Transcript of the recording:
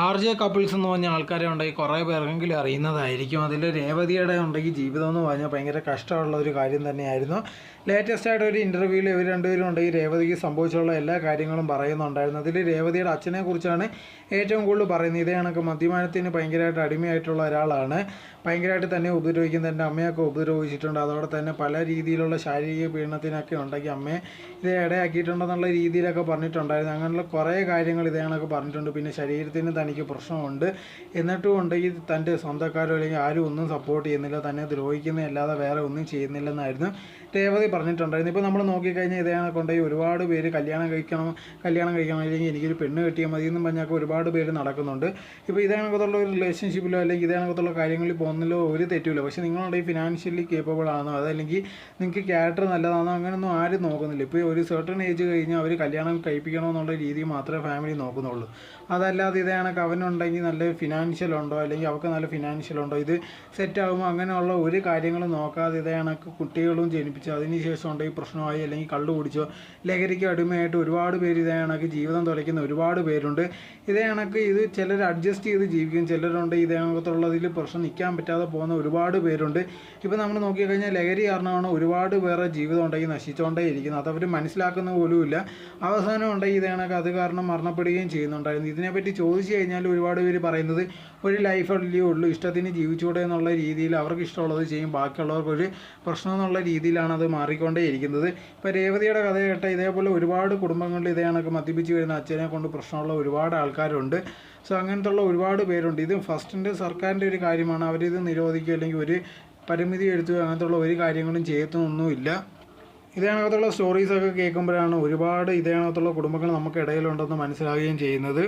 RJ couples എന്ന് പറഞ്ഞ ആൾക്കാരെ ഉണ്ടെങ്കിൽ കുറേ പേർക്കെങ്കിലും അറിയുന്നതായിരിക്കും. അതിൽ രേവതിയുടെ ഉണ്ടെങ്കിൽ ജീവിതം എന്ന് പറഞ്ഞാൽ ഭയങ്കര കഷ്ടമുള്ള ഒരു കാര്യം തന്നെയായിരുന്നു. ലേറ്റസ്റ്റ് ആയിട്ട് ഒരു ഇൻ്റർവ്യൂവിൽ ഇവർ രണ്ടുപേരും ഉണ്ടെങ്കിൽ രേവതിക്ക് സംഭവിച്ചുള്ള എല്ലാ കാര്യങ്ങളും പറയുന്നുണ്ടായിരുന്നു. അതിൽ രേവതിയുടെ അച്ഛനെ കുറിച്ചാണ് ഏറ്റവും കൂടുതൽ പറയുന്നത്. ഇതേ കണക്ക് മദ്യപാനത്തിന് ഭയങ്കരമായിട്ട് അടിമയായിട്ടുള്ള ഒരാളാണ്. ഭയങ്കരമായിട്ട് തന്നെ ഉപദ്രവിക്കുന്ന എൻ്റെ അമ്മയൊക്കെ ഉപദ്രവിച്ചിട്ടുണ്ട്. അതോടെ തന്നെ പല രീതിയിലുള്ള ശാരീരിക പീഡനത്തിനൊക്കെ ഉണ്ടെങ്കിൽ അമ്മയെ ഇത് ഇടയാക്കിയിട്ടുണ്ടെന്നുള്ള രീതിയിലൊക്കെ പറഞ്ഞിട്ടുണ്ടായിരുന്നു. അങ്ങനെയുള്ള കുറേ കാര്യങ്ങൾ ഇതേ കണക്ക് പറഞ്ഞിട്ടുണ്ട്. പിന്നെ ശരീരത്തിന് തനിക്ക് പ്രശ്നമുണ്ട്, എന്നിട്ടും ഉണ്ടെങ്കിൽ തൻ്റെ സ്വന്തക്കാരോ അല്ലെങ്കിൽ ആരും ഒന്നും സപ്പോർട്ട് ചെയ്യുന്നില്ല, തന്നെ ദ്രോഹിക്കുന്നതല്ലാതെ വേറെ ഒന്നും ചെയ്യുന്നില്ലെന്നായിരുന്നു രേവതി പറഞ്ഞിട്ടുണ്ടായിരുന്നു. ഇപ്പോൾ നമ്മൾ നോക്കിക്കഴിഞ്ഞാൽ ഇതേ കണക്കുണ്ടെങ്കിൽ ഒരുപാട് പേര് കല്യാണം കഴിക്കണം അല്ലെങ്കിൽ എനിക്കൊരു പെണ്ണ് കിട്ടിയാൽ മതി എന്നും പറഞ്ഞാൽ ഒരുപാട് പേര് നടക്കുന്നുണ്ട്. ഇപ്പോൾ ഇതേ കണക്കത്തുള്ള ഒരു റിലേഷൻഷിപ്പിലോ അല്ലെങ്കിൽ ഇതേ കണക്കത്തുള്ള കാര്യങ്ങളിൽ പോകുന്നതിലോ ഒരു തെറ്റുമില്ല. പക്ഷേ നിങ്ങളുണ്ടെങ്കിൽ ഫിനാൻഷ്യലി കേപ്പബിൾ ആണോ, അതല്ലെങ്കിൽ നിങ്ങൾക്ക് ക്യാരക്ടർ നല്ലതാണോ, അങ്ങനെയൊന്നും ആരും നോക്കുന്നില്ല. ഇപ്പോൾ ഒരു സർട്ടൺ ഏജ് കഴിഞ്ഞാൽ അവർ കല്യാണം കഴിപ്പിക്കണമെന്നുള്ള രീതി മാത്രമേ ഫാമിലി നോക്കുന്നുള്ളൂ. അതല്ലാതെ ഇതേ കണക്ക് അവനുണ്ടെങ്കിൽ നല്ല ഫിനാൻഷ്യൽ ഉണ്ടോ അല്ലെങ്കിൽ അവർക്ക് നല്ല ഫിനാൻഷ്യൽ ഉണ്ടോ, ഇത് സെറ്റാകുമ്പോൾ അങ്ങനെയുള്ള ഒരു കാര്യങ്ങളും നോക്കാതെ ഇതേ കണക്ക് കുട്ടികളും ജനിപ്പിച്ച് അതിനുശേഷം ഉണ്ടെങ്കിൽ പ്രശ്നമായി അല്ലെങ്കിൽ കള്ളു കുടിച്ചോ ലഹരിക്ക് അടിമയായിട്ട് ഒരുപാട് പേര് ഇതേ കണക്ക് ജീവിതം തുലയ്ക്കുന്ന ഒരുപാട് പേരുണ്ട്. ഇതേ കണക്ക് ഇത് ചിലർ അഡ്ജസ്റ്റ് ചെയ്ത് ജീവിക്കും, ചിലരുണ്ട് ഇതേ കണക്കത്തുള്ളതിൽ പ്രശ്നം നിൽക്കാൻ പറ്റാതെ പോകുന്ന ഒരുപാട് പേരുണ്ട്. ഇപ്പോൾ നമ്മൾ നോക്കിക്കഴിഞ്ഞാൽ ലഹരി കാരണമാണ് ഒരുപാട് പേരുടെ ജീവിതം ഉണ്ടെങ്കിൽ നശിച്ചുകൊണ്ടേ ഇരിക്കുന്നത്. അതവർ മനസ്സിലാക്കുന്ന പോലുമില്ല. അവസാനം ഉണ്ടെങ്കിൽ ഇതേ കണക്ക് അത് കാരണം മരണപ്പെടുകയും ചെയ്യുന്നുണ്ടായിരുന്നു. ഇതിനെപ്പറ്റി ചോദിച്ചു കഴിഞ്ഞാൽ ഒരുപാട് പേര് പറയുന്നത് ഒരു ലൈഫല്ലേ ഉള്ളൂ, ഇഷ്ടത്തിന് ജീവിച്ചുകൂടെ എന്നുള്ള രീതിയിൽ അവർക്ക് ഇഷ്ടമുള്ളത് ചെയ്യും, ബാക്കിയുള്ളവർക്കൊരു പ്രശ്നം എന്നുള്ള രീതിയിലാണ് അത് മാറിക്കൊണ്ടേ ഇരിക്കുന്നത്. ഇപ്പോൾ രേവതിയുടെ കഥ കേട്ട ഇതേപോലെ ഒരുപാട് കുടുംബങ്ങളിൽ ഇതേ കണക്ക് മദ്യപിച്ച് വരുന്ന അച്ഛനെ കൊണ്ട് പ്രശ്നമുള്ള ഒരുപാട് ആൾക്കാരുണ്ട്. സോ അങ്ങനത്തുള്ള ഒരുപാട് പേരുണ്ട്. ഇത് ഫസ്റ്റിൻ്റെ സർക്കാരിൻ്റെ ഒരു കാര്യമാണ്. അവരിത് നിരോധിക്കുക അല്ലെങ്കിൽ ഒരു പരിമിതി എടുത്തു അങ്ങനത്തുള്ള ഒരു കാര്യങ്ങളും ചെയ്യത്തൊന്നുമില്ല. ഇതേ കണക്കത്തുള്ള സ്റ്റോറീസൊക്കെ കേൾക്കുമ്പോഴാണ് ഒരുപാട് ഇതേ കണക്കത്തുള്ള കുടുംബങ്ങൾ നമുക്ക് ഇടയിലുണ്ടെന്ന് മനസ്സിലാവുകയും ചെയ്യുന്നത്.